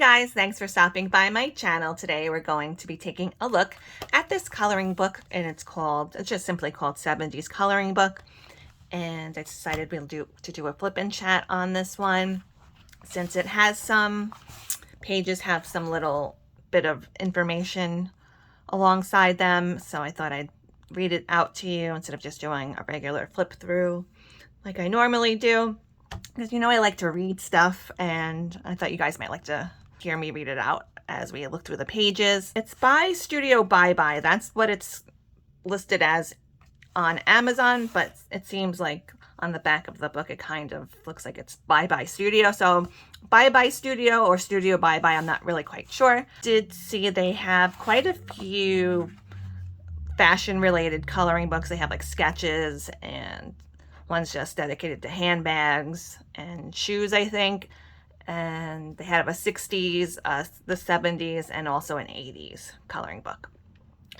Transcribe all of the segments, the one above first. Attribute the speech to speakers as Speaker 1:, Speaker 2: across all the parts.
Speaker 1: guys, thanks for stopping by my channel. Today we're going to be taking a look at this coloring book, and it's just simply called 70s Coloring Book. And I decided to do a flip and chat on this one, since it has some pages have some little bit of information alongside them. So I thought I'd read it out to you instead of just doing a regular flip through like I normally do. Because, I like to read stuff, and I thought you guys might like to hear me read it out as we look through the pages. It's by Studio Bye Bye. That's what it's listed as on Amazon, but it seems like on the back of the book, it kind of looks like it's Bye Bye Studio. So Bye Bye Studio or Studio Bye Bye, I'm not really quite sure. Did see they have quite a few fashion-related coloring books. They have like sketches, and one's just dedicated to handbags and shoes, I think. And they have a 60s, the 70s, and also an 80s coloring book.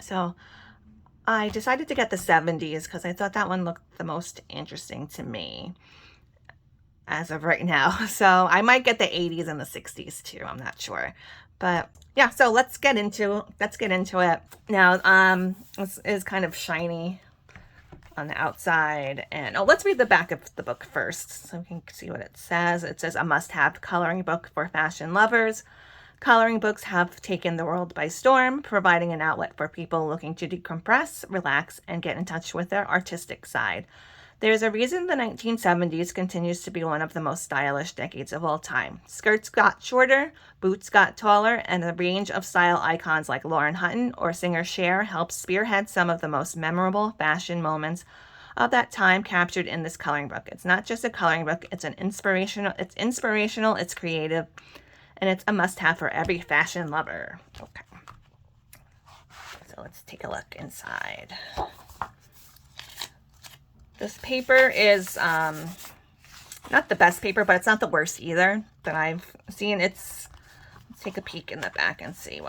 Speaker 1: So I decided to get the 70s because I thought that one looked the most interesting to me as of right now. So I might get the 80s and the 60s too. I'm not sure. But yeah, so let's get into it. Now, this is kind of shiny on the outside, and let's read the back of the book first so we can see what it says. It says, a must-have coloring book for fashion lovers. Coloring books have taken the world by storm, providing an outlet for people looking to decompress, relax, and get in touch with their artistic side. There's a reason the 1970s continues to be one of the most stylish decades of all time. Skirts got shorter, boots got taller, and a range of style icons like Lauren Hutton or singer Cher helped spearhead some of the most memorable fashion moments of that time captured in this coloring book. It's not just a coloring book, it's inspirational, it's creative, and it's a must-have for every fashion lover. Okay. So let's take a look inside. This paper is not the best paper, but it's not the worst either that I've seen. Let's take a peek in the back and see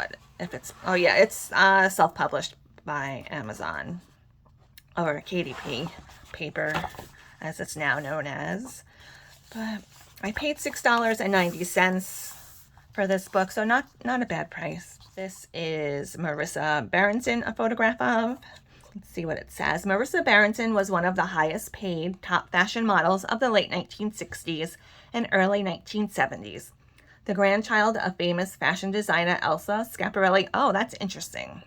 Speaker 1: oh yeah, it's self-published by Amazon, or KDP paper, as it's now known as. But I paid $6.90 for this book, so not a bad price. This is Marissa Berenson, a photograph of. Let's see what it says. Marissa Berenson was one of the highest paid top fashion models of the late 1960s and early 1970s. The grandchild of famous fashion designer Elsa Schiaparelli. Oh, that's interesting.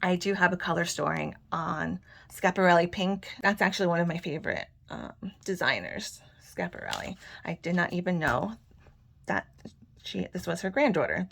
Speaker 1: I do have a color story on Schiaparelli Pink. That's actually one of my favorite designers, Schiaparelli. I did not even know that this was her granddaughter.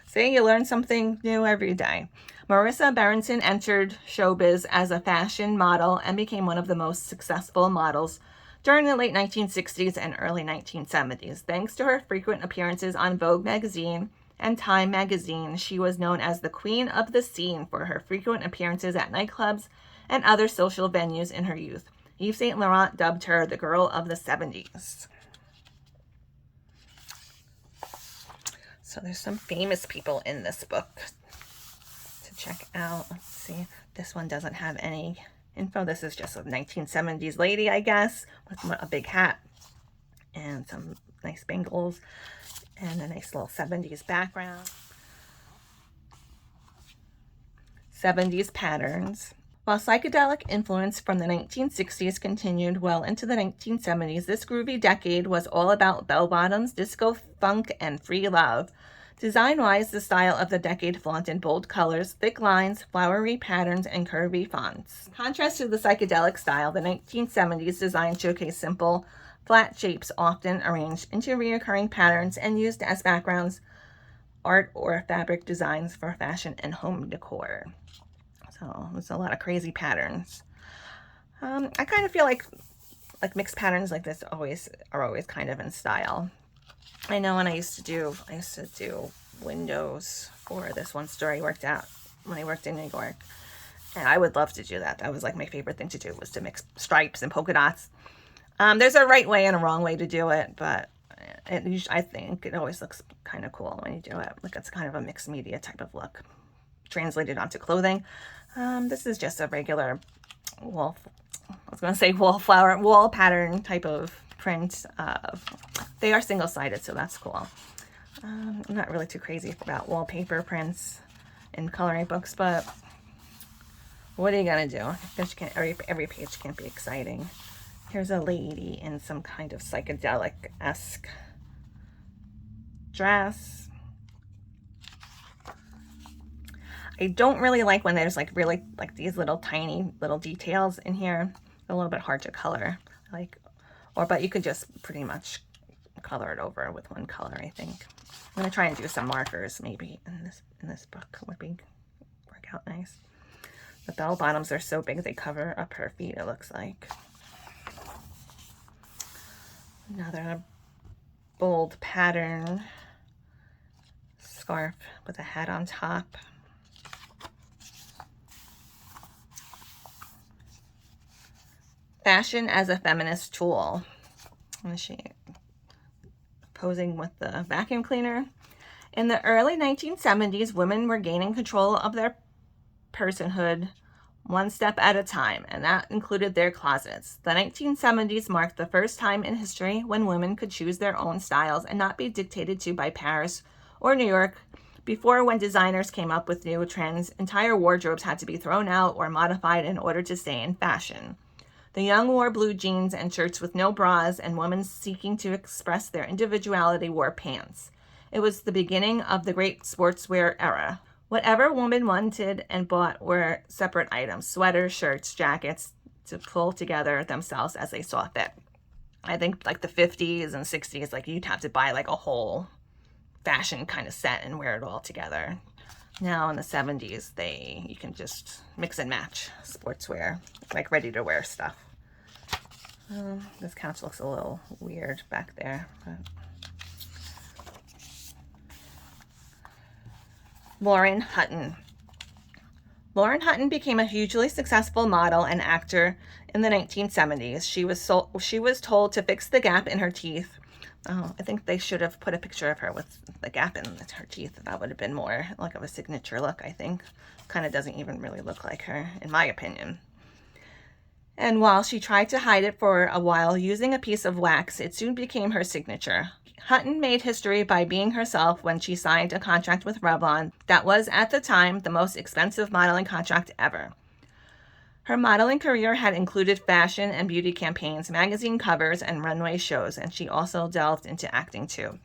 Speaker 1: See, you learn something new every day. Marissa Berenson entered showbiz as a fashion model and became one of the most successful models during the late 1960s and early 1970s. Thanks to her frequent appearances on Vogue magazine and Time magazine, she was known as the queen of the scene for her frequent appearances at nightclubs and other social venues in her youth. Yves Saint Laurent dubbed her the girl of the 70s. So there's some famous people in this book to check out. Let's see. This one doesn't have any info. This is just a 1970s lady, I guess, with a big hat and some nice bangles and a nice little 70s background. 70s patterns. While psychedelic influence from the 1960s continued well into the 1970s, this groovy decade was all about bell-bottoms, disco funk, and free love. Design-wise, the style of the decade flaunted bold colors, thick lines, flowery patterns, and curvy fonts. In contrast to the psychedelic style, the 1970s design showcased simple, flat shapes often arranged into recurring patterns and used as backgrounds, art, or fabric designs for fashion and home decor. So there's a lot of crazy patterns. I kind of feel like mixed patterns like this are always kind of in style. I know when I used to do windows for this one store I worked at when I worked in New York, and I would love to do that. That was like my favorite thing to do, was to mix stripes and polka dots. There's a right way and a wrong way to do it, but I think it always looks kind of cool when you do it. Like it's kind of a mixed media type of look translated onto clothing. This is just a regular wall pattern type of print. They are single-sided, so that's cool. I'm not really too crazy about wallpaper prints in coloring books, but what are you gonna do? Every page can't be exciting. Here's a lady in some kind of psychedelic-esque dress. I don't really like when there's like really like these little tiny little details in here. A little bit hard to color, but you could just pretty much color it over with one color, I think. I'm gonna try and do some markers maybe in this book would work out nice. The bell bottoms are so big they cover up her feet, it looks like. Another bold pattern scarf with a hat on top. Fashion as a feminist tool. And she posing with the vacuum cleaner. In the early 1970s, women were gaining control of their personhood one step at a time, and that included their closets. The 1970s marked the first time in history when women could choose their own styles and not be dictated to by Paris or New York. Before, when designers came up with new trends, entire wardrobes had to be thrown out or modified in order to stay in fashion. The young wore blue jeans and shirts with no bras, and women seeking to express their individuality wore pants. It was the beginning of the great sportswear era. Whatever women wanted and bought were separate items, sweaters, shirts, jackets, to pull together themselves as they saw fit. I think like the 50s and 60s, like you'd have to buy like a whole fashion kind of set and wear it all together. Now in the 70s, you can just mix and match sportswear, like ready to wear stuff. This couch looks a little weird back there. But... Lauren Hutton. Lauren Hutton became a hugely successful model and actor in the 1970s. She was told to fix the gap in her teeth. Oh, I think they should have put a picture of her with the gap in her teeth. That would have been more like of a signature look, I think. Kind of doesn't even really look like her, in my opinion. And while she tried to hide it for a while using a piece of wax, it soon became her signature. Hutton made history by being herself when she signed a contract with Revlon that was, at the time, the most expensive modeling contract ever. Her modeling career had included fashion and beauty campaigns, magazine covers, and runway shows, and she also delved into acting too.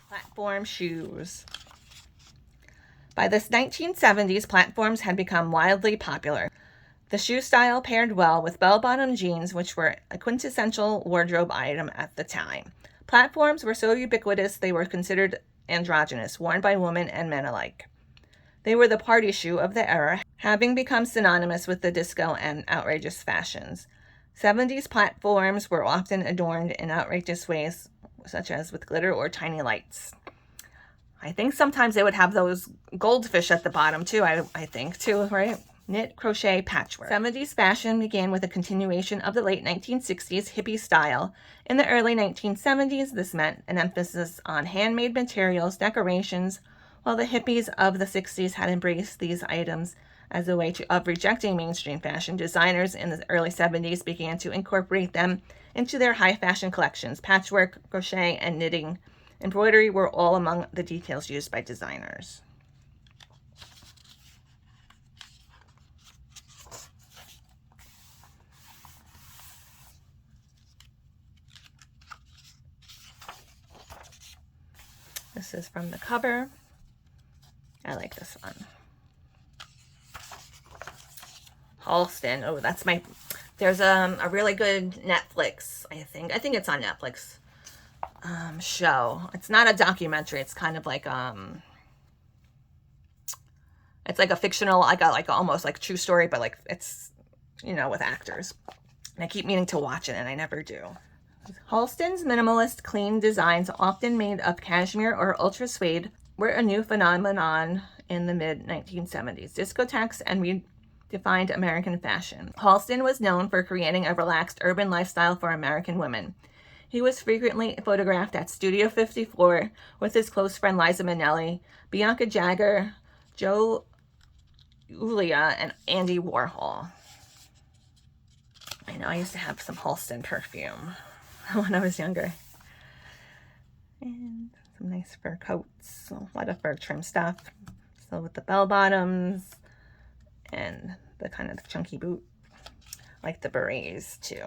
Speaker 1: Platform shoes. By the 1970s, platforms had become wildly popular. The shoe style paired well with bell-bottom jeans, which were a quintessential wardrobe item at the time. Platforms were so ubiquitous they were considered androgynous, worn by women and men alike. They were the party shoe of the era, having become synonymous with the disco and outrageous fashions. 70s platforms were often adorned in outrageous ways, such as with glitter or tiny lights. I think sometimes they would have those goldfish at the bottom too, I think too, right? Knit, crochet, patchwork. 70s fashion began with a continuation of the late 1960s hippie style. In the early 1970s, this meant an emphasis on handmade materials, decorations, while the hippies of the 60s had embraced these items as a way of rejecting mainstream fashion. Designers in the early 70s began to incorporate them into their high fashion collections. Patchwork, crochet, and knitting embroidery were all among the details used by designers. This is from the cover. I like this one. Halston. Oh, that's my... There's a really good Netflix, I think it's on Netflix, show. It's not a documentary. It's kind of like it's like a fictional, like almost like true story, but like it's, with actors. And I keep meaning to watch it, and I never do. Halston's minimalist, clean designs, often made of cashmere or ultra suede, were a new phenomenon in the mid-1970s. Discotheques and redefined American fashion. Halston was known for creating a relaxed urban lifestyle for American women. He was frequently photographed at Studio 54 with his close friend Liza Minnelli, Bianca Jagger, Joe Ulia, and Andy Warhol. I know I used to have some Halston perfume when I was younger. And some nice fur coats, a lot of fur trim stuff. So with the bell bottoms and the kind of chunky boot, like the berets too.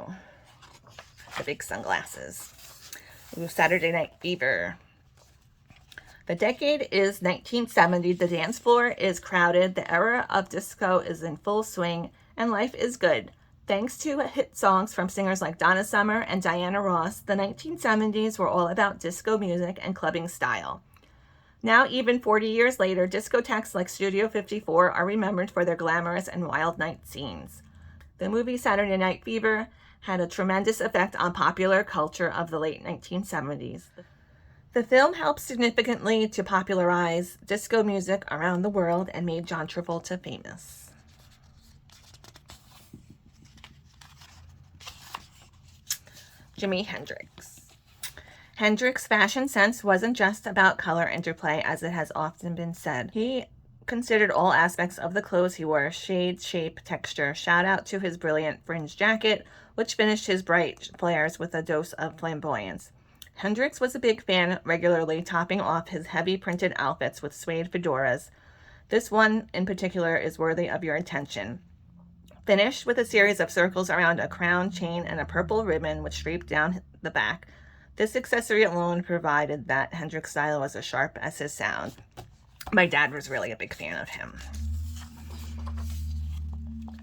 Speaker 1: The big sunglasses. Ooh, Saturday Night Fever. The decade is 1970. The dance floor is crowded. The era of disco is in full swing, and life is good. Thanks to hit songs from singers like Donna Summer and Diana Ross, the 1970s were all about disco music and clubbing style. Now, even 40 years later, discotheques like Studio 54 are remembered for their glamorous and wild night scenes. The movie Saturday Night Fever had a tremendous effect on popular culture of the late 1970s. The film helped significantly to popularize disco music around the world and made John Travolta famous. Jimi Hendrix. Hendrix's fashion sense wasn't just about color interplay, as it has often been said. He considered all aspects of the clothes he wore: shade, shape, texture. Shout out to his brilliant fringe jacket, which finished his bright flares with a dose of flamboyance. Hendrix was a big fan, regularly topping off his heavy printed outfits with suede fedoras. This one in particular is worthy of your attention. Finished with a series of circles around a crown, chain, and a purple ribbon which draped down the back. This accessory alone provided that Hendrix's style was as sharp as his sound. My dad was really a big fan of him.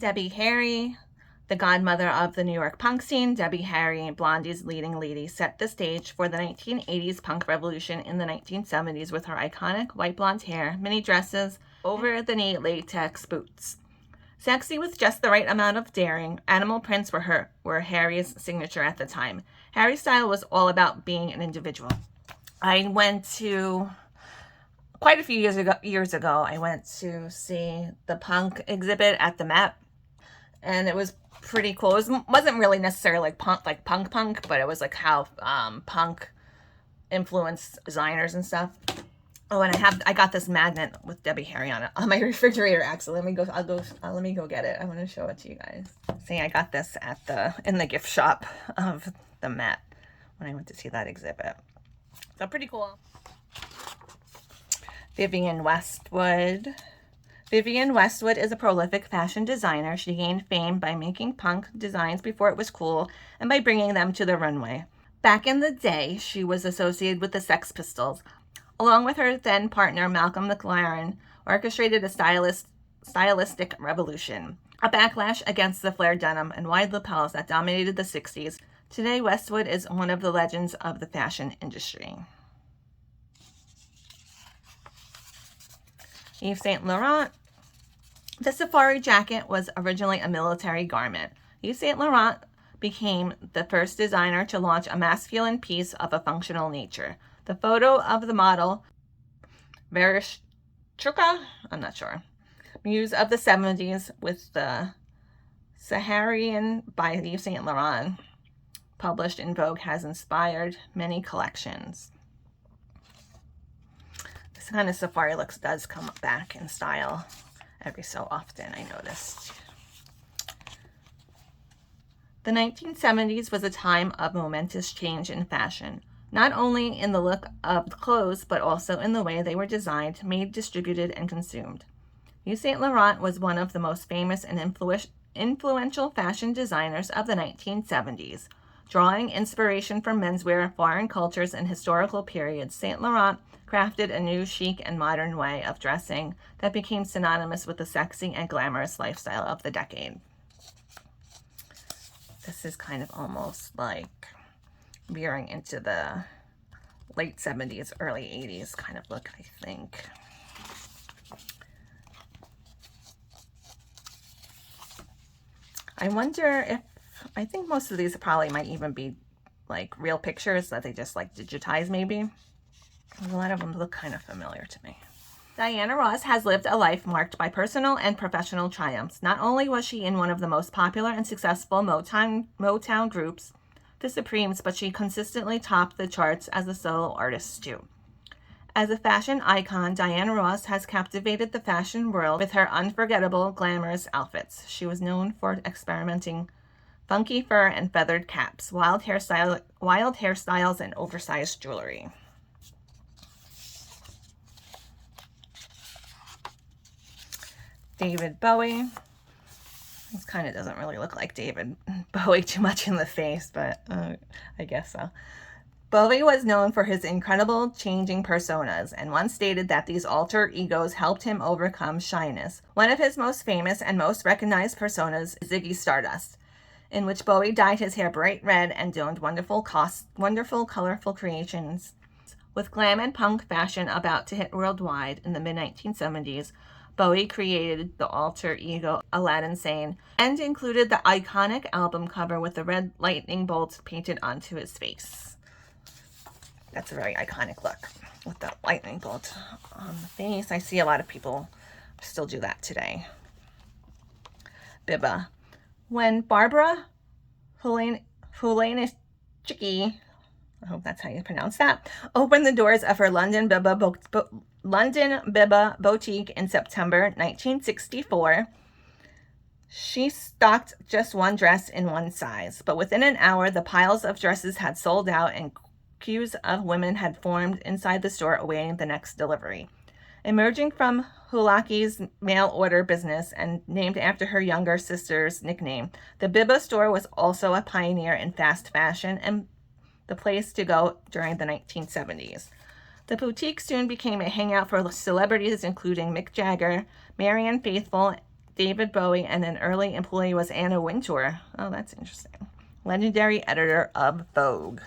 Speaker 1: Debbie Harry, the godmother of the New York punk scene. Debbie Harry, Blondie's leading lady, set the stage for the 1980s punk revolution in the 1970s with her iconic white blonde hair, mini dresses, over-the-knee latex boots. Sexy with just the right amount of daring, animal prints were Harry's signature at the time. Harry's style was all about being an individual. I went to, quite a few years ago, I went to see the punk exhibit at the Met, and it was pretty cool. It wasn't really necessarily like punk, but it was like how punk influenced designers and stuff. Oh, and I got this magnet with Debbie Harry on it on my refrigerator. Actually, let me go get it. I want to show it to you guys. See, I got this in the gift shop of the Met when I went to see that exhibit. So pretty cool. Vivienne Westwood. Vivienne Westwood is a prolific fashion designer. She gained fame by making punk designs before it was cool and by bringing them to the runway. Back in the day, she was associated with the Sex Pistols. Along with her then partner Malcolm McLaren, orchestrated a stylistic revolution, a backlash against the flare denim and wide lapels that dominated the 60s. Today, Westwood is one of the legends of the fashion industry. Yves Saint Laurent. The safari jacket was originally a military garment. Yves Saint Laurent became the first designer to launch a masculine piece of a functional nature. The photo of the model, Vereshchuk, I'm not sure, muse of the 70s with the Saharian by Yves Saint Laurent, published in Vogue, has inspired many collections. This kind of safari looks does come back in style every so often, I noticed. The 1970s was a time of momentous change in fashion, not only in the look of the clothes, but also in the way they were designed, made, distributed, and consumed. Yves Saint Laurent was one of the most famous and influential fashion designers of the 1970s. Drawing inspiration from menswear, foreign cultures, and historical periods, Saint Laurent crafted a new chic and modern way of dressing that became synonymous with the sexy and glamorous lifestyle of the decade. This is kind of almost like veering into the late 70s, early 80s kind of look, I think. I wonder if, I think most of these probably might even be like real pictures that they just like digitize maybe. A lot of them look kind of familiar to me. Diana Ross has lived a life marked by personal and professional triumphs. Not only was she in one of the most popular and successful Motown groups, the Supremes, but she consistently topped the charts as a solo artist too. As a fashion icon, Diana Ross has captivated the fashion world with her unforgettable, glamorous outfits. She was known for experimenting funky fur and feathered caps, wild hairstyles, and oversized jewelry. David Bowie. This kind of doesn't really look like David Bowie too much in the face, but I guess so. Bowie was known for his incredible changing personas and once stated that these alter egos helped him overcome shyness. One of his most famous and most recognized personas is Ziggy Stardust, in which Bowie dyed his hair bright red and donned wonderful, colorful creations. With glam and punk fashion about to hit worldwide in the mid-1970s, Bowie created the alter ego Aladdin Sane and included the iconic album cover with the red lightning bolts painted onto his face. That's a very iconic look with the lightning bolt on the face. I see a lot of people still do that today. Bibba. When Barbara Hulanishiki, I hope that's how you pronounce that, opened the doors of her London Bibba boutique in September 1964, she stocked just one dress in one size, but within an hour, the piles of dresses had sold out and queues of women had formed inside the store awaiting the next delivery. Emerging from Hulaki's mail order business and named after her younger sister's nickname, the Bibba store was also a pioneer in fast fashion and the place to go during the 1970s. The boutique soon became a hangout for celebrities including Mick Jagger, Marianne Faithfull, David Bowie, and an early employee was Anna Wintour. Oh, that's interesting. Legendary editor of Vogue.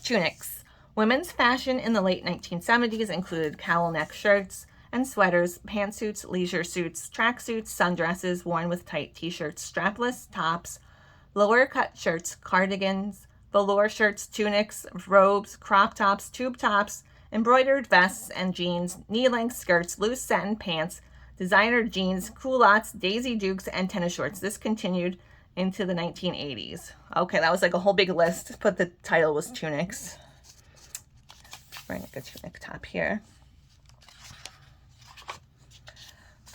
Speaker 1: Tunics. Women's fashion in the late 1970s included cowl-neck shirts and sweaters, pantsuits, leisure suits, tracksuits, sundresses worn with tight t-shirts, strapless tops, lower-cut shirts, cardigans, velour shirts, tunics, robes, crop tops, tube tops, embroidered vests and jeans, knee-length skirts, loose satin pants, designer jeans, culottes, Daisy Dukes, and tennis shorts. This continued into the 1980s. Okay, that was like a whole big list, but the title was tunics. Bring like a tunic top here.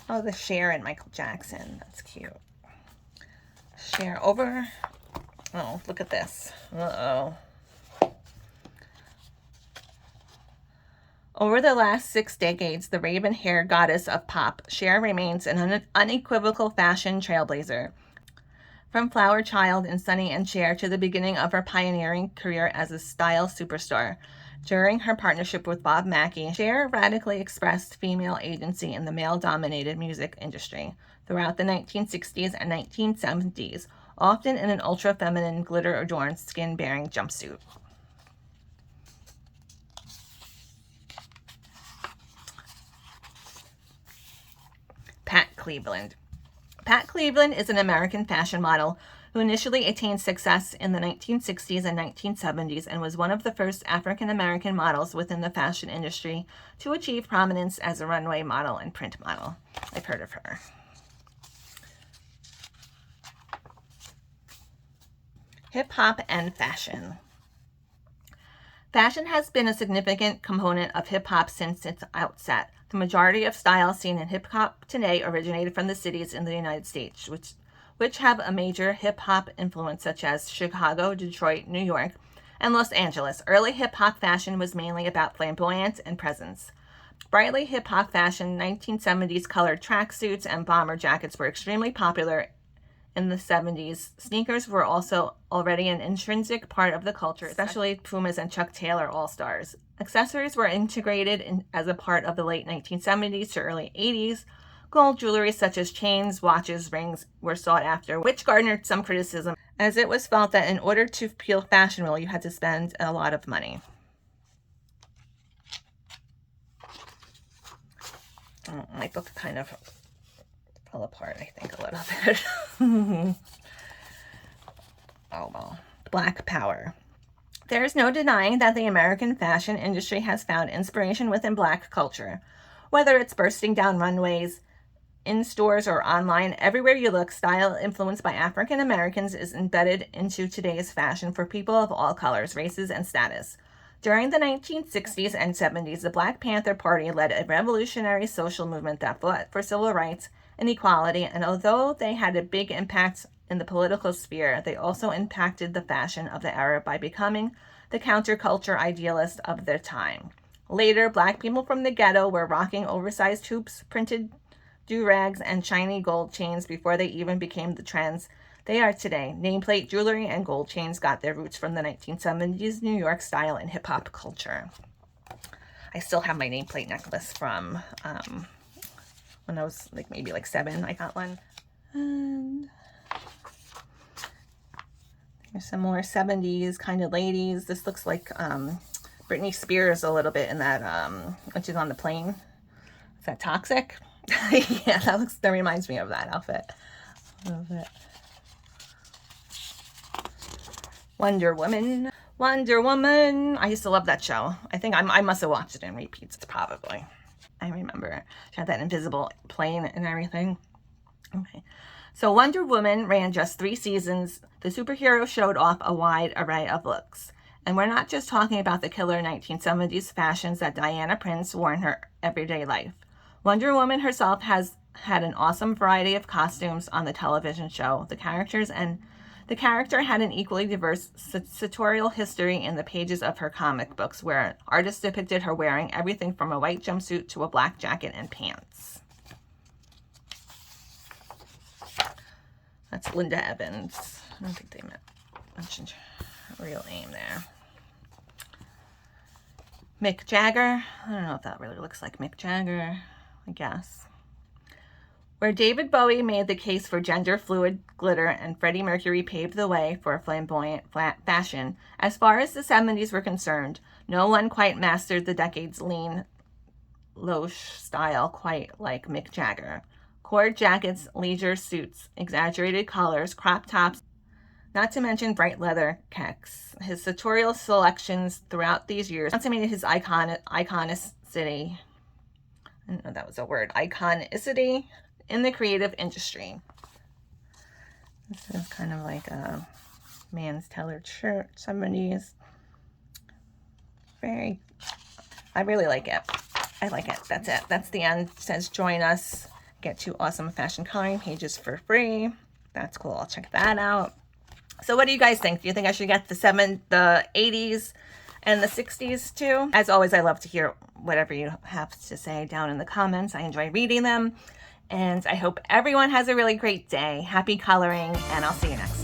Speaker 1: Oh, the Cher and Michael Jackson. That's cute. Cher over. Oh, look at this. Uh-oh. Over the last 6 decades, the raven hair goddess of pop, Cher remains an unequivocal fashion trailblazer. From flower child in Sonny and Cher to the beginning of her pioneering career as a style superstar. During her partnership with Bob Mackie, Cher radically expressed female agency in the male-dominated music industry throughout the 1960s and 1970s, often in an ultra-feminine, glitter-adorned, skin-bearing jumpsuit. Pat Cleveland. Pat Cleveland is an American fashion model who initially attained success in the 1960s and 1970s and was one of the first African-American models within the fashion industry to achieve prominence as a runway model and print model. I've heard of her. Hip-hop and fashion. Fashion has been a significant component of hip-hop since its outset. The majority of styles seen in hip-hop today originated from the cities in the United States, which have a major hip-hop influence such as Chicago, Detroit, New York, and Los Angeles. Early hip-hop fashion was mainly about flamboyance and presence. Brightly hip-hop fashion, 1970s colored tracksuits and bomber jackets were extremely popular in the 70s. Sneakers were also already an intrinsic part of the culture, especially Pumas and Chuck Taylor All-Stars. Accessories were integrated as a part of the late 1970s to early 80s. Gold jewelry such as chains, watches, rings were sought after, which garnered some criticism, as it was felt that in order to feel fashionable, you had to spend a lot of money. Oh, my book kind of fell apart, I think, a little bit. Oh, well. Black Power. There is no denying that the American fashion industry has found inspiration within Black culture. Whether it's bursting down runways, in stores or online, everywhere you look, style influenced by African Americans is embedded into today's fashion for people of all colors, races, and status. During the 1960s and 70s, the Black Panther Party led a revolutionary social movement that fought for civil rights and equality, and although they had a big impact in the political sphere, they also impacted the fashion of the era by becoming the counterculture idealist of their time. Later, black people from the ghetto were rocking oversized hoops, printed do-rags, and shiny gold chains before they even became the trends they are today. Nameplate jewelry and gold chains got their roots from the 1970s New York style and hip-hop culture. I still have my nameplate necklace from when I was maybe 7. I got one. And there's some more 70s kind of ladies. This looks like Britney Spears a little bit in that when she's on the plane. Is that Toxic? Yeah, that reminds me of that outfit a little bit. Wonder Woman. Wonder Woman. I used to love that show. I think I must have watched it in repeats, probably. I remember she had that invisible plane and everything. Okay. So Wonder Woman ran just 3 seasons. The superhero showed off a wide array of looks. And we're not just talking about the killer 1970s fashions that Diana Prince wore in her everyday life. Wonder Woman herself has had an awesome variety of costumes on the television show. The character had an equally diverse sartorial history in the pages of her comic books, where artists depicted her wearing everything from a white jumpsuit to a black jacket and pants. That's Linda Evans. I don't think they mentioned her real name there. Mick Jagger. I don't know if that really looks like Mick Jagger, I guess. Where David Bowie made the case for gender-fluid glitter and Freddie Mercury paved the way for flamboyant fashion, as far as the 70s were concerned, no one quite mastered the decade's lean, louche style quite like Mick Jagger. Cord jackets, leisure suits, exaggerated collars, crop tops, not to mention bright leather kecks. His sartorial selections throughout these years consummated his iconicity. I didn't know that was a word. Iconicity in the creative industry. This is kind of like a man's tailored shirt, 70s. I really like it. I like it. That's it. That's the end. It says join us. Get 2 awesome fashion coloring pages for free. That's cool. I'll check that out. So what do you guys think? Do you think I should get the 80s and the 60s too? As always, I love to hear whatever you have to say down in the comments. I enjoy reading them. And I hope everyone has a really great day. Happy coloring, and I'll see you next time.